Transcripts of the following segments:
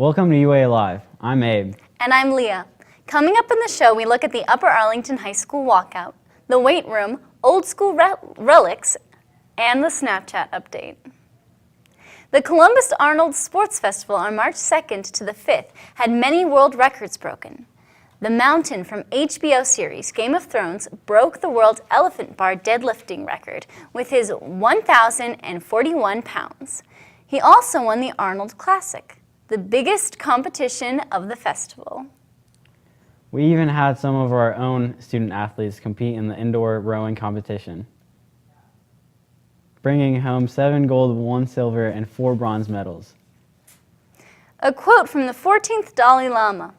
Welcome to UA Live. I'm Abe. And I'm Leah. Coming up in the show, we look at the Upper Arlington High School walkout, the weight room, old school relics, and the Snapchat update. The Columbus Arnold Sports Festival on March 2nd to the 5th had many world records broken. The Mountain from HBO series Game of Thrones broke the world elephant bar deadlifting record with his 1,041 pounds. He also won the Arnold Classic, the biggest competition of the festival. We even had some of our own student athletes compete in the indoor rowing competition, bringing home 7 gold, 1 silver, and 4 bronze medals. A quote from the 14th Dalai Lama: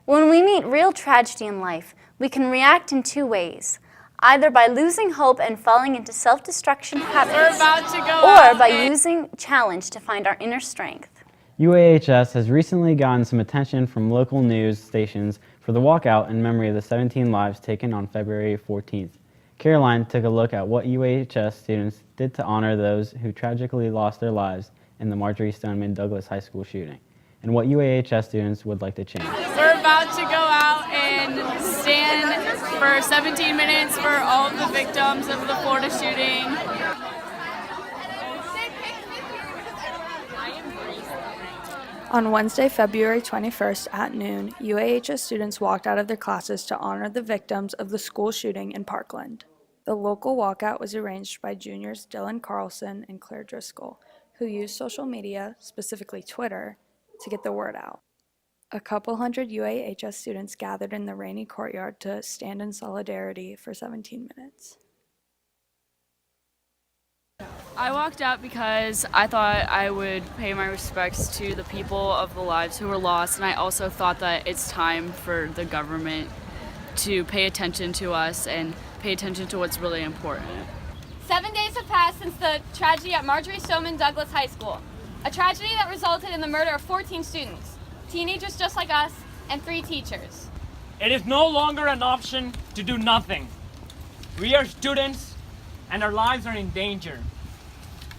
"When we meet real tragedy in life, we can react in 2 ways, either by losing hope and falling into self-destruction habits, or by using challenge to find our inner strength." UAHS has recently gotten some attention from local news stations for the walkout in memory of the 17 lives taken on February 14th. Caroline took a look at what UAHS students did to honor those who tragically lost their lives in the Marjory Stoneman Douglas High School shooting, and what UAHS students would like to change. We're about to go out and stand for 17 minutes for all of the victims of the Florida shooting. On Wednesday, February 21st at noon, UAHS students walked out of their classes to honor the victims of the school shooting in Parkland. The local walkout was arranged by juniors Dylan Carlson and Claire Driscoll, who used social media, specifically Twitter, to get the word out. A couple hundred UAHS students gathered in the rainy courtyard to stand in solidarity for 17 minutes. I walked out because I thought I would pay my respects to the people of the lives who were lost, and I also thought that it's time for the government to pay attention to us and pay attention to what's really important. 7 days have passed since the tragedy at Marjory Stoneman Douglas High School, a tragedy that resulted in the murder of 14 students, teenagers just like us, and 3 teachers. It is no longer an option to do nothing. We are students, and our lives are in danger.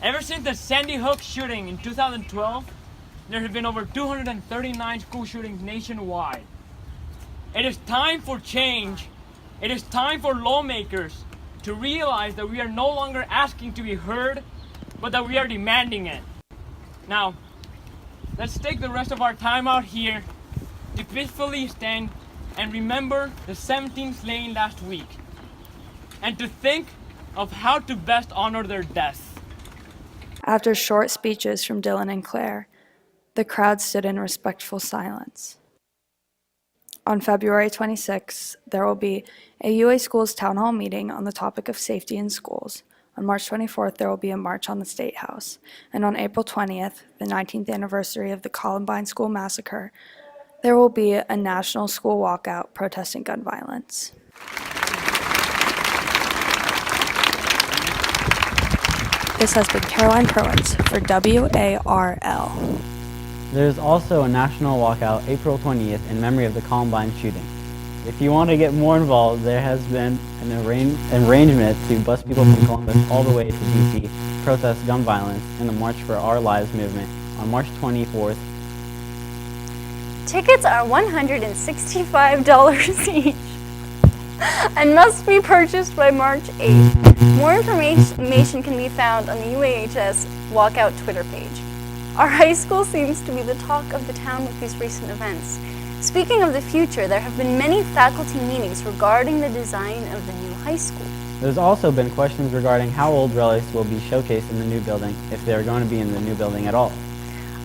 Ever since the Sandy Hook shooting in 2012, there have been over 239 school shootings nationwide. It is time for change. It is time for lawmakers to realize that we are no longer asking to be heard, but that we are demanding it. Now, let's take the rest of our time out here to peacefully stand and remember the 17 slain last week, and to think of how to best honor their deaths. After short speeches from Dylan and Claire, the crowd stood in respectful silence. On February 26th, there will be a UA Schools Town Hall meeting on the topic of safety in schools. On March 24th, there will be a march on the State House. And on April 20th, the 19th anniversary of the Columbine School Massacre, there will be a national school walkout protesting gun violence. This has been Caroline Perwitz for WARL. There's also a national walkout April 20th in memory of the Columbine shooting. If you want to get more involved, there has been an arrangement to bus people from Columbus all the way to DC to protest gun violence in the March for Our Lives movement on March 24th. Tickets are $165 each and must be purchased by March 8th. More information can be found on the UAHS Walkout Twitter page. Our high school seems to be the talk of the town with these recent events. Speaking of the future, there have been many faculty meetings regarding the design of the new high school. There's also been questions regarding how old relics will be showcased in the new building, if they're going to be in the new building at all.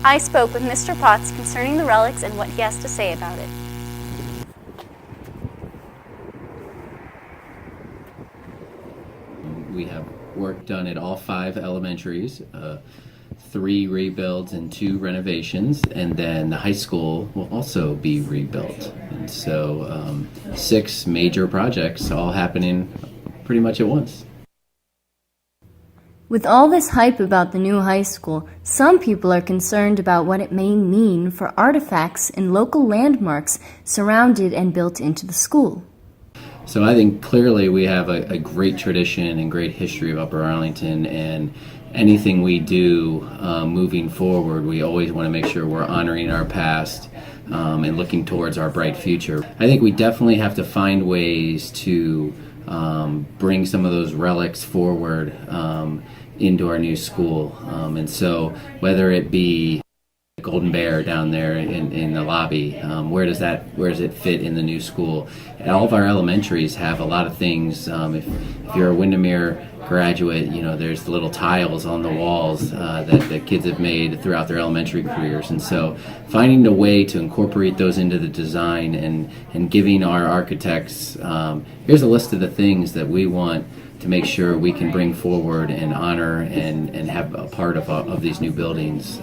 I spoke with Mr. Potts concerning the relics and what he has to say about it. We have work done at all 5 elementaries, 3 rebuilds and 2 renovations, and then the high school will also be rebuilt. And so 6 major projects all happening pretty much at once. With all this hype about the new high school, some people are concerned about what it may mean for artifacts and local landmarks surrounded and built into the school. So I think clearly we have a great tradition and great history of Upper Arlington, and anything we do moving forward, we always want to make sure we're honoring our past and looking towards our bright future. I think we definitely have to find ways to bring some of those relics forward into our new school. And so whether it be Golden Bear down there in the lobby, where does it fit in the new school? All of our elementaries have a lot of things. If you're a Windermere graduate, you know, there's the little tiles on the walls that kids have made throughout their elementary careers. And so finding a way to incorporate those into the design and giving our architects, here's a list of the things that we want to make sure we can bring forward and honor and have a part of these new buildings.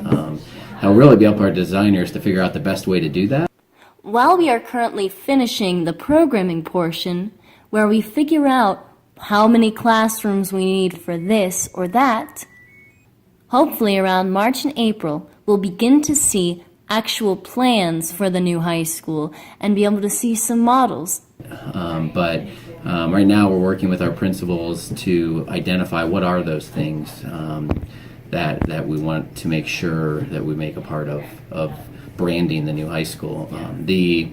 It'll really be up to our designers to figure out the best way to do that. While we are currently finishing the programming portion, where we figure out how many classrooms we need for this or that, hopefully around March and April, we'll begin to see actual plans for the new high school and be able to see some models. But right now we're working with our principals to identify what are those things that we want to make sure that we make a part of branding the new high school. The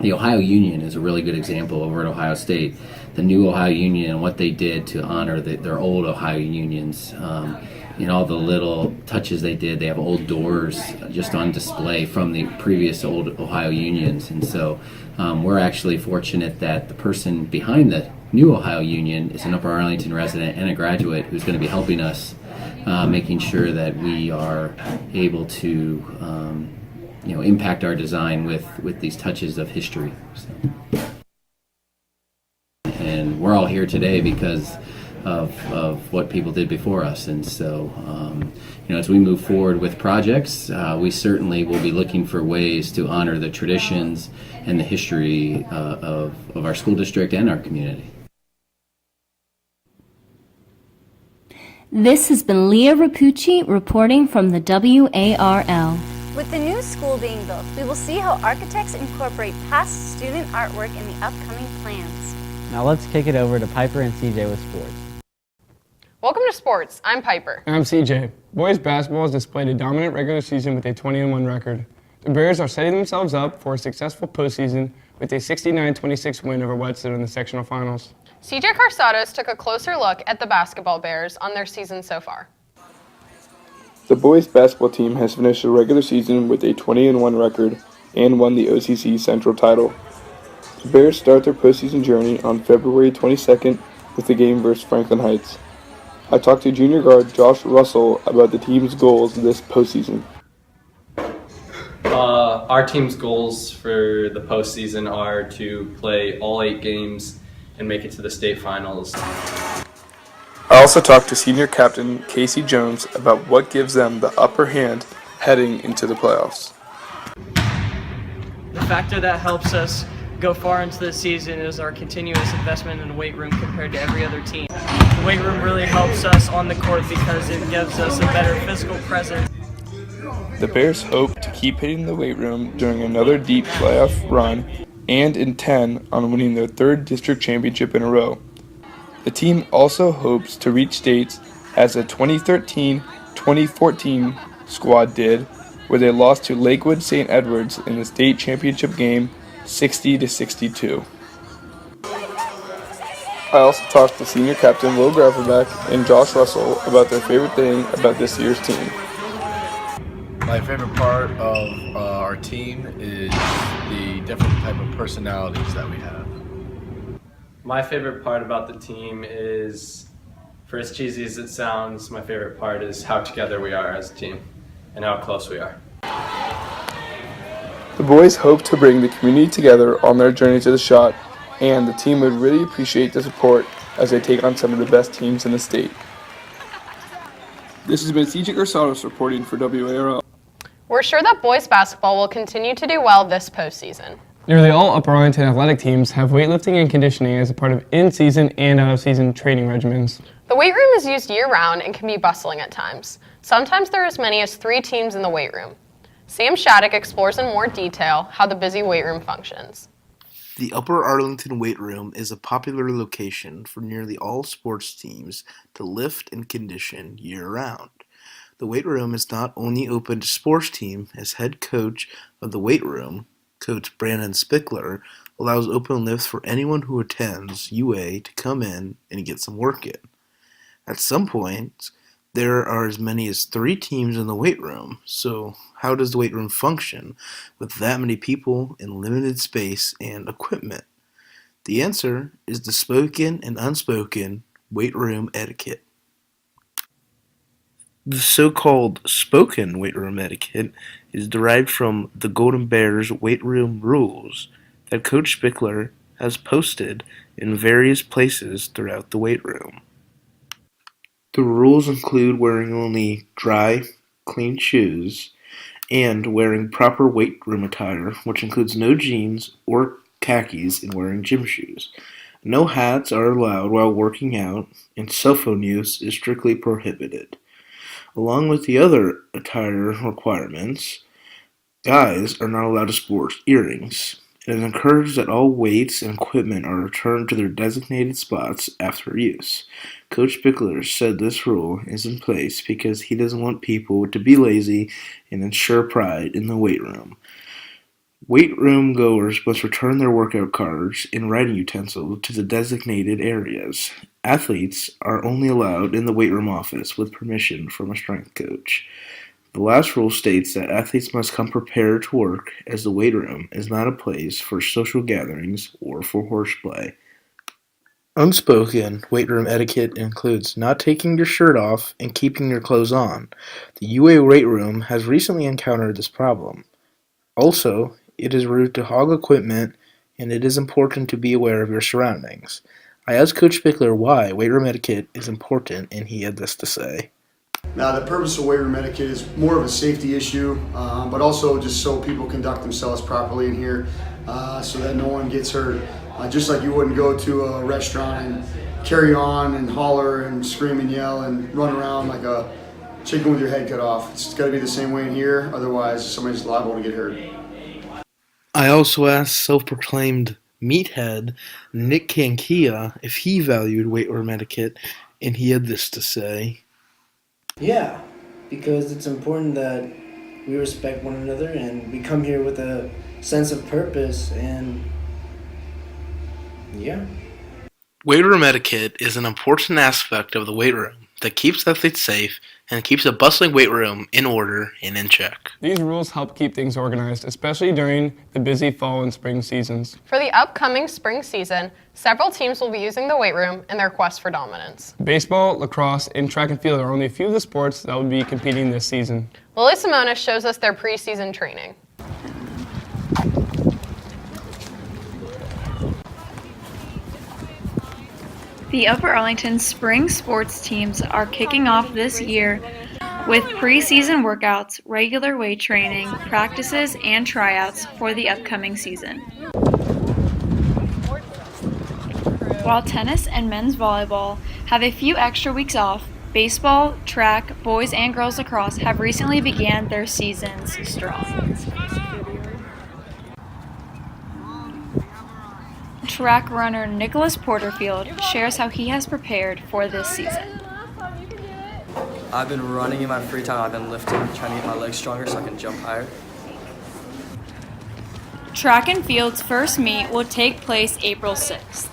Ohio Union is a really good example over at Ohio State. The new Ohio Union and what they did to honor their old Ohio Unions. All the little touches they did. They have old doors just on display from the previous old Ohio Unions. And so we're actually fortunate that the person behind the new Ohio Union is an Upper Arlington resident and a graduate who's going to be helping us making sure that we are able to impact our design with these touches of history. So. And we're all here today because of what people did before us. And so, as we move forward with projects, we certainly will be looking for ways to honor the traditions and the history of our school district and our community. This has been Leah Rapucci reporting from the WARL. With the new school being built, we will see how architects incorporate past student artwork in the upcoming plans. Now let's kick it over to Piper and CJ with sports. Welcome to sports. I'm Piper. And I'm CJ. Boys basketball has displayed a dominant regular season with a 20-1 record. The Bears are setting themselves up for a successful postseason with a 69-26 win over Whetstone in the sectional finals. CJ Carsados took a closer look at the basketball Bears on their season so far. The boys basketball team has finished the regular season with a 20-1 record and won the OCC Central title. The Bears start their postseason journey on February 22nd with the game versus Franklin Heights. I talked to junior guard Josh Russell about the team's goals this postseason. Our team's goals for the postseason are to play all 8 games and make it to the state finals. I also talked to senior captain Casey Jones about what gives them the upper hand heading into the playoffs. The factor that helps us go far into the season is our continuous investment in the weight room compared to every other team. The weight room really helps us on the court because it gives us a better physical presence. The Bears hope to keep hitting the weight room during another deep playoff run and intend on winning their 3rd district championship in a row. The team also hopes to reach states as the 2013-2014 squad did, where they lost to Lakewood St. Edwards in the state championship game 60-62. I also talked to senior captain Will Gravenbeck and Josh Russell about their favorite thing about this year's team. My favorite part of our team is the different type of personalities that we have. My favorite part about the team is, for as cheesy as it sounds, my favorite part is how together we are as a team and how close we are. The boys hope to bring the community together on their journey to the shot, and the team would really appreciate the support as they take on some of the best teams in the state. This has been CJ Garsados reporting for WARL. We're sure that boys basketball will continue to do well this postseason. Nearly all Upper Arlington athletic teams have weightlifting and conditioning as a part of in-season and out-of-season training regimens. The weight room is used year-round and can be bustling at times. Sometimes there are as many as 3 teams in the weight room. Sam Shattuck explores in more detail how the busy weight room functions. The Upper Arlington Weight Room is a popular location for nearly all sports teams to lift and condition year-round. The weight room is not only open to sports teams, as head coach of the weight room, Coach Brandon Spickler, allows open lifts for anyone who attends UA to come in and get some work in. At some point, there are as many as 3 teams in the weight room, so how does the weight room function with that many people in limited space and equipment? The answer is the spoken and unspoken weight room etiquette. The so-called spoken weight room etiquette is derived from the Golden Bears weight room rules that Coach Spickler has posted in various places throughout the weight room. The rules include wearing only dry, clean shoes and wearing proper weight room attire, which includes no jeans or khakis and wearing gym shoes. No hats are allowed while working out, and cell phone use is strictly prohibited. Along with the other attire requirements, guys are not allowed to sport earrings. It is encouraged that all weights and equipment are returned to their designated spots after use. Coach Spickler said this rule is in place because he doesn't want people to be lazy and ensure pride in the weight room. Weight room goers must return their workout cards and writing utensils to the designated areas. Athletes are only allowed in the weight room office with permission from a strength coach. The last rule states that athletes must come prepared to work, as the weight room is not a place for social gatherings or for horseplay. Unspoken weight room etiquette includes not taking your shirt off and keeping your clothes on. The UA weight room has recently encountered this problem. Also, it is rude to hog equipment, and it is important to be aware of your surroundings. I asked Coach Spickler why weight room etiquette is important, and he had this to say. Now, the purpose of weight room etiquette is more of a safety issue, but also just so people conduct themselves properly in here, so that no one gets hurt. Just like you wouldn't go to a restaurant and carry on and holler and scream and yell and run around like a chicken with your head cut off. It's got to be the same way in here, otherwise somebody's liable to get hurt. I also asked self-proclaimed meathead Nick Kankia if he valued weight room etiquette, and he had this to say. Yeah, because it's important that we respect one another and we come here with a sense of purpose, and yeah. Weight room etiquette is an important aspect of the weight room that keeps athletes safe and keeps a bustling weight room in order and in check. These rules help keep things organized, especially during the busy fall and spring seasons. For the upcoming spring season, several teams will be using the weight room in their quest for dominance. Baseball, lacrosse, and track and field are only a few of the sports that will be competing this season. Lily Simona shows us their preseason training. The Upper Arlington spring sports teams are kicking off this year with preseason workouts, regular weight training, practices, and tryouts for the upcoming season. While tennis and men's volleyball have a few extra weeks off, baseball, track, boys and girls lacrosse have recently began their seasons strong. Track runner Nicholas Porterfield shares how he has prepared for this season. I've been running in my free time. I've been lifting, trying to get my legs stronger so I can jump higher. Track and field's first meet will take place April 6th.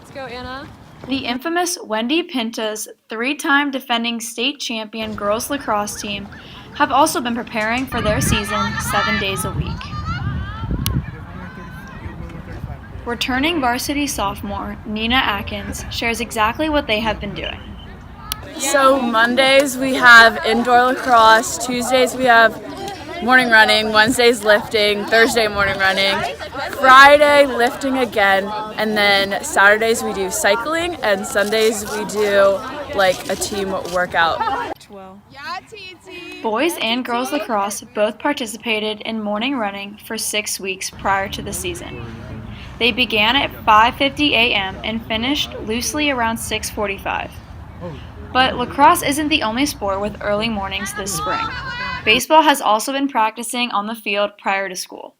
Let's go, Anna. The infamous Wendy Pinta's 3-time defending state champion girls lacrosse team have also been preparing for their season 7 days a week. Returning varsity sophomore Nina Atkins shares exactly what they have been doing. So Mondays we have indoor lacrosse, Tuesdays we have morning running, Wednesdays lifting, Thursday morning running, Friday lifting again, and then Saturdays we do cycling, and Sundays we do like a team workout. Boys and girls lacrosse both participated in morning running for 6 weeks prior to the season. They began at 5:50 a.m. and finished loosely around 6:45. But lacrosse isn't the only sport with early mornings this spring. Baseball has also been practicing on the field prior to school.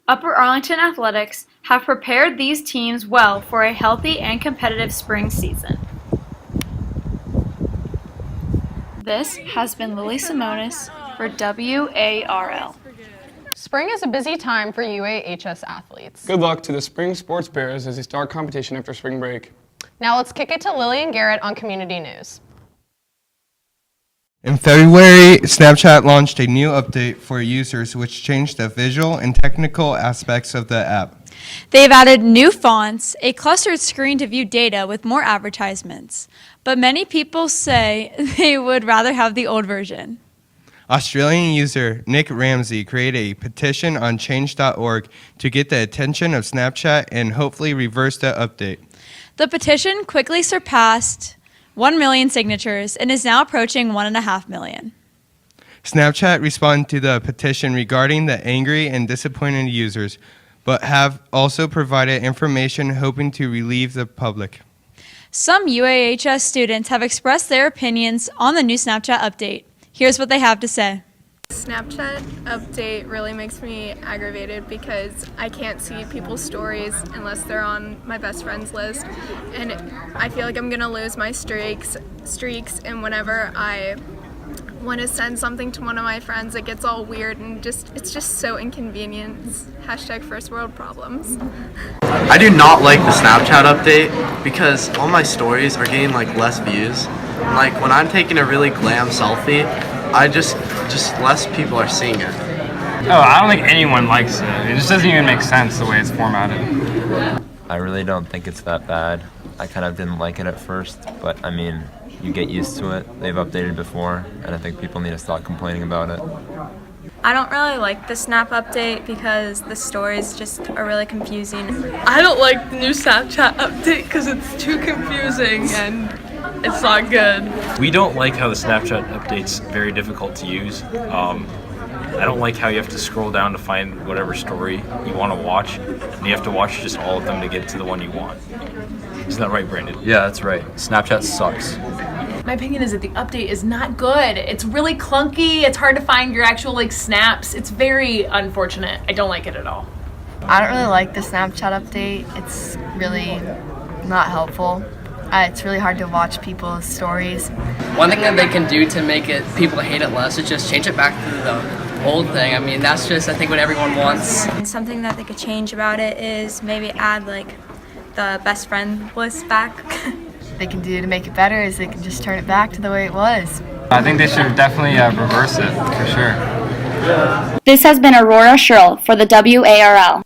Upper Arlington Athletics have prepared these teams well for a healthy and competitive spring season. This has been Lily Simonis for WARL. Spring is a busy time for UAHS athletes. Good luck to the Spring Sports Bears as they start competition after spring break. Now let's kick it to Lily and Garrett on community news. In February, Snapchat launched a new update for users which changed the visual and technical aspects of the app. They've added new fonts, a clustered screen to view data with more advertisements, but many people say they would rather have the old version. Australian user Nick Ramsey created a petition on change.org to get the attention of Snapchat and hopefully reverse the update. The petition quickly surpassed 1 million signatures and is now approaching 1.5 million. Snapchat responded to the petition regarding the angry and disappointed users, but have also provided information hoping to relieve the public. Some UAHS students have expressed their opinions on the new Snapchat update. Here's what they have to say. Snapchat update really makes me aggravated because I can't see people's stories unless they're on my best friends list, and I feel like I'm gonna lose my streaks, and whenever I want to send something to one of my friends, it gets all weird and it's just so inconvenient. Hashtag first world problems. I do not like the Snapchat update because all my stories are getting like less views. Like when I'm taking a really glam selfie, I just less people are seeing it. Oh, I don't think anyone likes it. It just doesn't even make sense the way it's formatted. I really don't think it's that bad. I kind of didn't like it at first, but I mean, you get used to it. They've updated before, and I think people need to stop complaining about it. I don't really like the Snap update because the stories just are really confusing. I don't like the new Snapchat update because it's too confusing and it's not good. We don't like how the Snapchat update's very difficult to use. I don't like how you have to scroll down to find whatever story you want to watch, and you have to watch just all of them to get to the one you want. Isn't that right, Brandon? Yeah, that's right. Snapchat sucks. My opinion is that the update is not good. It's really clunky. It's hard to find your actual snaps. It's very unfortunate. I don't like it at all. I don't really like the Snapchat update. It's really not helpful. It's really hard to watch people's stories. One thing that they can do to make it people hate it less is just change it back to the old thing. I mean, that's just I think what everyone wants. And something that they could change about it is maybe add the best friend list back. They can do to make it better is they can just turn it back to the way it was. I think they should definitely reverse it, for sure. This has been Aurora Sherrill for the WARL.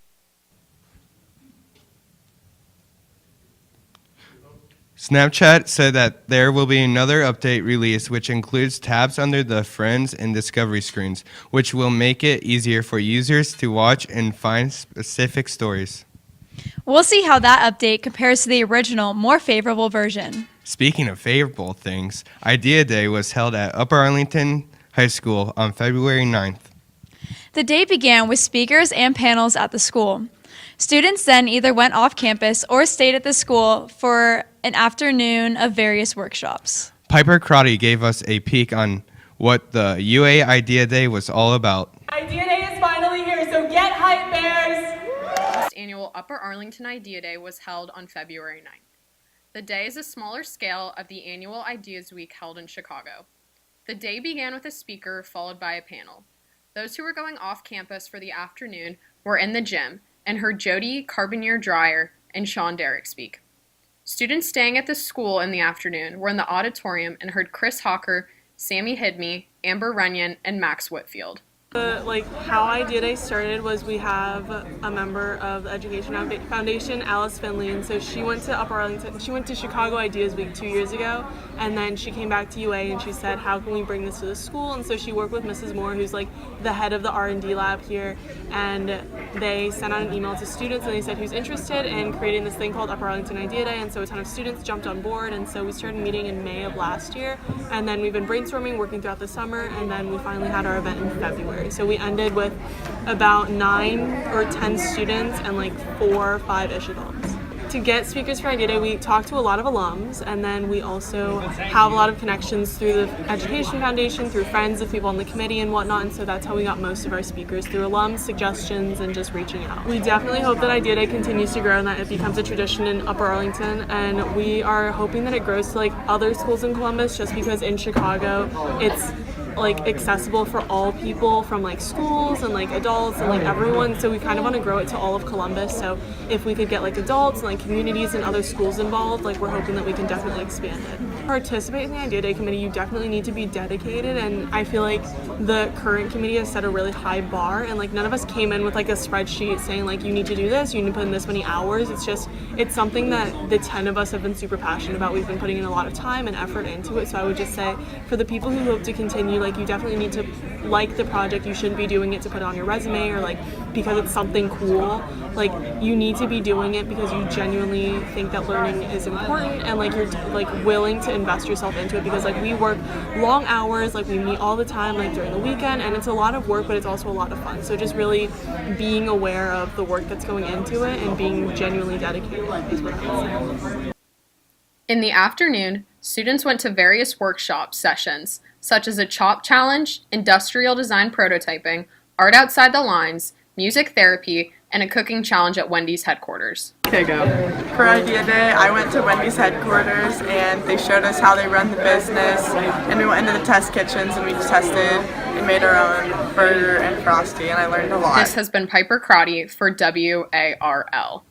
Snapchat said that there will be another update released which includes tabs under the Friends and Discovery screens, which will make it easier for users to watch and find specific stories. We'll see how that update compares to the original, more favorable version. Speaking of favorable things, Idea Day was held at Upper Arlington High School on February 9th. The day began with speakers and panels at the school. Students then either went off campus or stayed at the school for an afternoon of various workshops. Piper Crotty gave us a peek on what the UA Idea Day was all about. Idea Day is finally here, so get hype, Bears! Annual Upper Arlington Idea Day was held on February 9th. The day is a smaller scale of the annual Ideas Week held in Chicago. The day began with a speaker followed by a panel. Those who were going off campus for the afternoon were in the gym and heard Jody Carboneer-Dreyer and Sean Derrick speak. Students staying at the school in the afternoon were in the auditorium and heard Chris Hawker, Sammy Hidme, Amber Runyon, and Max Whitfield. How Idea Day started was we have a member of the Education Foundation, Alice Finley, and so she went to Upper Arlington. She went to Chicago Ideas Week 2 years ago, and then she came back to UA and she said, how can we bring this to the school? And so she worked with Mrs. Moore, who's the head of the R&D lab here, and they sent out an email to students and they said who's interested in creating this thing called Upper Arlington Idea Day, and so a ton of students jumped on board, and so we started meeting in May of last year, and then we've been brainstorming, working throughout the summer, and then we finally had our event in February. So we ended with about 9 or 10 students and 4 or 5-ish adults. to get speakers for Idea Day, we talked to a lot of alums, and then we also have a lot of connections through the Education Foundation, through friends of people on the committee and whatnot, and so that's how we got most of our speakers, through alums, suggestions, and just reaching out. We definitely hope that Idea Day continues to grow and that it becomes a tradition in Upper Arlington, and we are hoping that it grows to like other schools in Columbus, just because in Chicago it's like accessible for all people, from like schools and like adults and like everyone, so we kind of want to grow it to all of Columbus. So if we could get like adults and like communities and other schools involved, like we're hoping that we can definitely expand it. To participate in the Idea Day committee, you definitely need to be dedicated, and I feel like the current committee has set a really high bar, and like none of us came in with like a spreadsheet saying like you need to do this, you need to put in this many hours. It's something that the 10 of us have been super passionate about. We've been putting in a lot of time and effort into it, so I would just say for the people who hope to continue, like you definitely need to like the project. You shouldn't be doing it to put it on your resume or like because it's something cool. Like you need to be doing it because you genuinely think that learning is important, and like you're like willing to invest yourself into it, because like we work long hours, like we meet all the time, like during the weekend, and it's a lot of work, but it's also a lot of fun. So just really being aware of the work that's going into it and being genuinely dedicated is what I would say. In the afternoon, students went to various workshop sessions, such as a chop challenge, industrial design prototyping, art outside the lines, music therapy, and a cooking challenge at Wendy's headquarters. Okay, go. For Idea Day, I went to Wendy's headquarters and they showed us how they run the business, and we went into the test kitchens and we tested and made our own burger and Frosty, and I learned a lot. This has been Piper Crotty for WARL.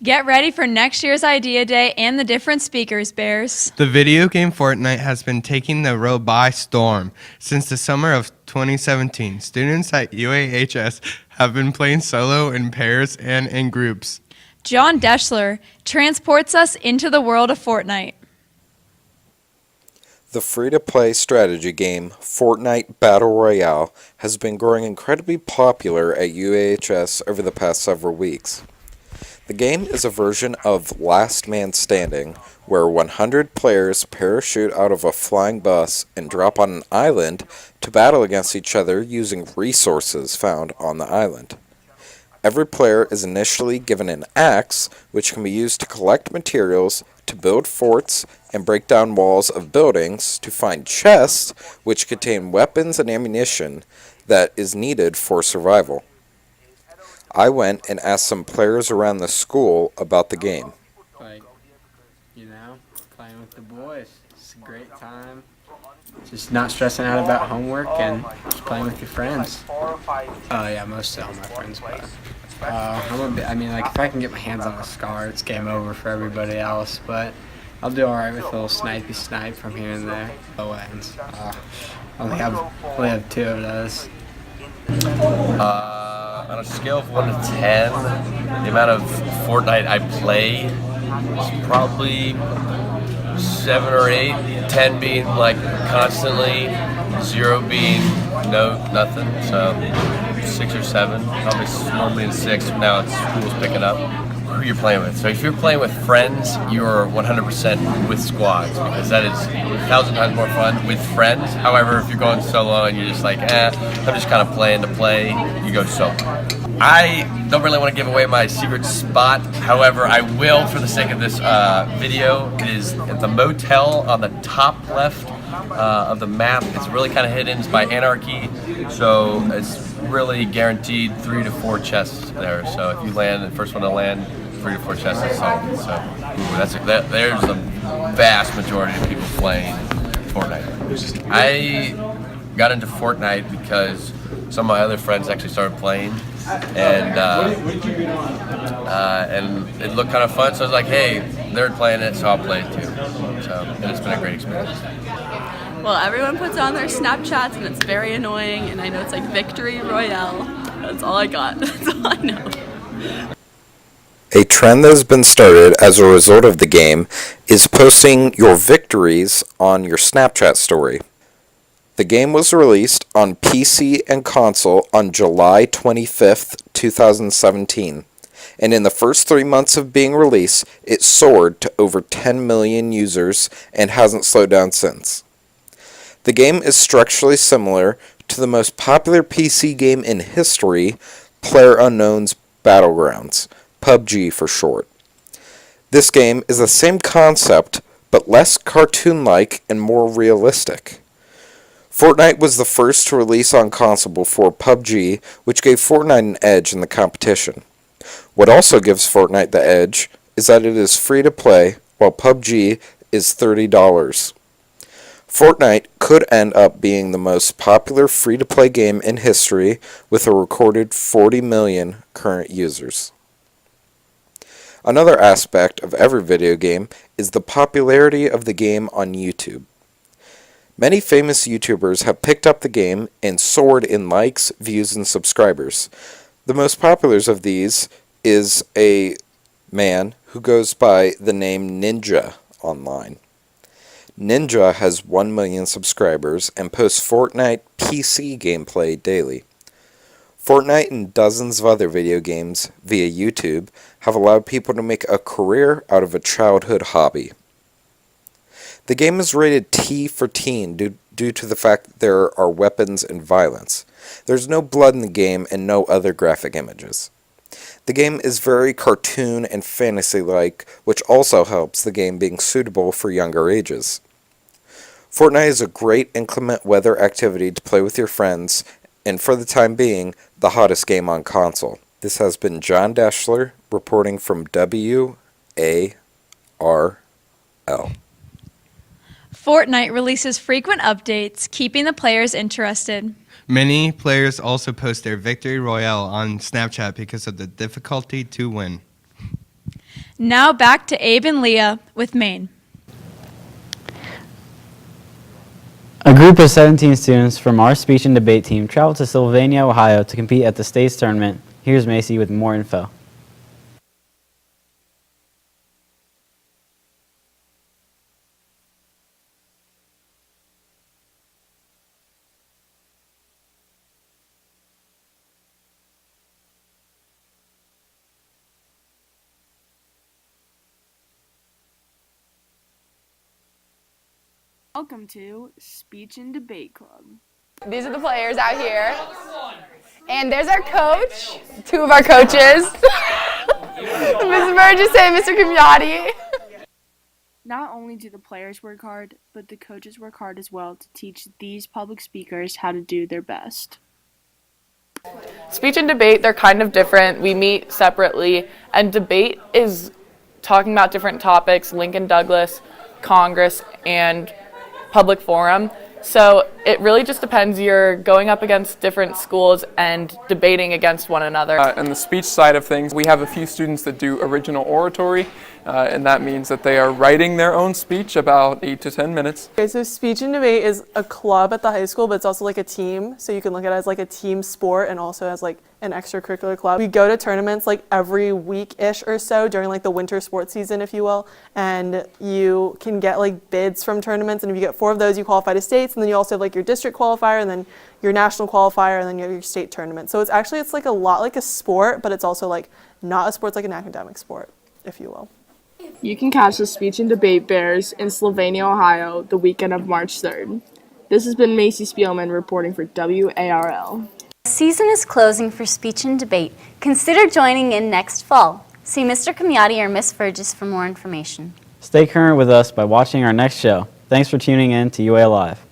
Get ready for next year's Idea Day and the different speakers, Bears. The video game Fortnite has been taking the world by storm. Since the summer of 2017, students at UAHS have been playing solo, in pairs, and in groups. John Deschler transports us into the world of Fortnite. The free-to-play strategy game Fortnite Battle Royale has been growing incredibly popular at UAHS over the past several weeks. The game is a version of Last Man Standing, where 100 players parachute out of a flying bus and drop on an island to battle against each other using resources found on the island. Every player is initially given an axe, which can be used to collect materials, to build forts, and break down walls of buildings, to find chests, which contain weapons and ammunition that is needed for survival. I went and asked some players around the school about the game. Like, you know, playing with the boys. It's a great time. Just not stressing out about homework and just playing with your friends. Oh yeah, most of all my friends play. If I can get my hands on a scar, it's game over for everybody else, but I'll do alright with a little snipey snipe from here and there. Low ends. I only have 2 of those. On a scale of 1 to 10, the amount of Fortnite I play is probably 7 or 8. 10 being like constantly, 0 being nothing. So 6 or 7. Probably normally in 6. Now school's picking up. Who you're playing with. So if you're playing with friends, you're 100% with squads, because that is 1,000 times more fun with friends. However, if you're going solo and you're just like, I'm just kind of playing to play, you go solo. I don't really want to give away my secret spot. However, I will for the sake of this video. It is at the motel on the top left of the map. It's really kind of hidden. It's by Anarchy. So it's really guaranteed 3 to 4 chests there. So if you land, the first one to land, 3 to 4 chests is solid. So there's a vast majority of people playing Fortnite. I got into Fortnite because some of my other friends actually started playing, and it looked kind of fun. So I was like, hey, they're playing it, so I'll play it too. So and it's been a great experience. Well, everyone puts on their Snapchats, and it's very annoying, and I know it's like Victory Royale. That's all I got. That's all I know. A trend that has been started as a result of the game is posting your victories on your Snapchat story. The game was released on PC and console on July 25th, 2017, and in the first 3 months of being released, it soared to over 10 million users and hasn't slowed down since. The game is structurally similar to the most popular PC game in history, PlayerUnknown's Battlegrounds, PUBG for short. This game is the same concept, but less cartoon-like and more realistic. Fortnite was the first to release on console before PUBG, which gave Fortnite an edge in the competition. What also gives Fortnite the edge is that it is free to play, while PUBG is $30. Fortnite could end up being the most popular free-to-play game in history with a recorded 40 million current users. Another aspect of every video game is the popularity of the game on YouTube. Many famous YouTubers have picked up the game and soared in likes, views, and subscribers. The most popular of these is a man who goes by the name Ninja online. Ninja has 1 million subscribers and posts Fortnite PC gameplay daily. Fortnite and dozens of other video games via YouTube have allowed people to make a career out of a childhood hobby. The game is rated T for teen due to the fact that there are weapons and violence. There's no blood in the game and no other graphic images. The game is very cartoon and fantasy-like, which also helps the game being suitable for younger ages. Fortnite is a great inclement weather activity to play with your friends, and for the time being, the hottest game on console. This has been John Deschler reporting from WARL. Fortnite releases frequent updates, keeping the players interested. Many players also post their victory royale on Snapchat because of the difficulty to win. Now back to Abe and Leah with Maine. A group of 17 students from our speech and debate team traveled to Sylvania, Ohio to compete at the state's tournament. Here's Macy with more info. Welcome to Speech and Debate Club. These are the players out here. And there's our coach, two of our coaches. Mrs. Burgess and Mr. Kimyati. Not only do the players work hard, but the coaches work hard as well to teach these public speakers how to do their best. Speech and debate, they're kind of different. We meet separately, and debate is talking about different topics, Lincoln Douglas, Congress, and public forum. So it really just depends. You're going up against different schools and debating against one another. On the speech side of things, we have a few students that do original oratory, and that means that they are writing their own speech about 8 to 10 minutes. Okay, so speech and debate is a club at the high school, but it's also like a team. So you can look at it as like a team sport and also as like an extracurricular club. We go to tournaments like every week-ish or so during like the winter sports season, if you will, and you can get like bids from tournaments, and if you get 4 of those, you qualify to states, and then you also have like your district qualifier, and then your national qualifier, and then you have your state tournament. So it's like a lot like a sport, but it's also like not a sport, it's like an academic sport, if you will. You can catch the Speech and Debate Bears in Sylvania, Ohio, the weekend of March 3rd. This has been Macy Spielman reporting for WARL. The season is closing for Speech and Debate. Consider joining in next fall. See Mr. Camiotti or Miss Burgess for more information. Stay current with us by watching our next show. Thanks for tuning in to UA Live.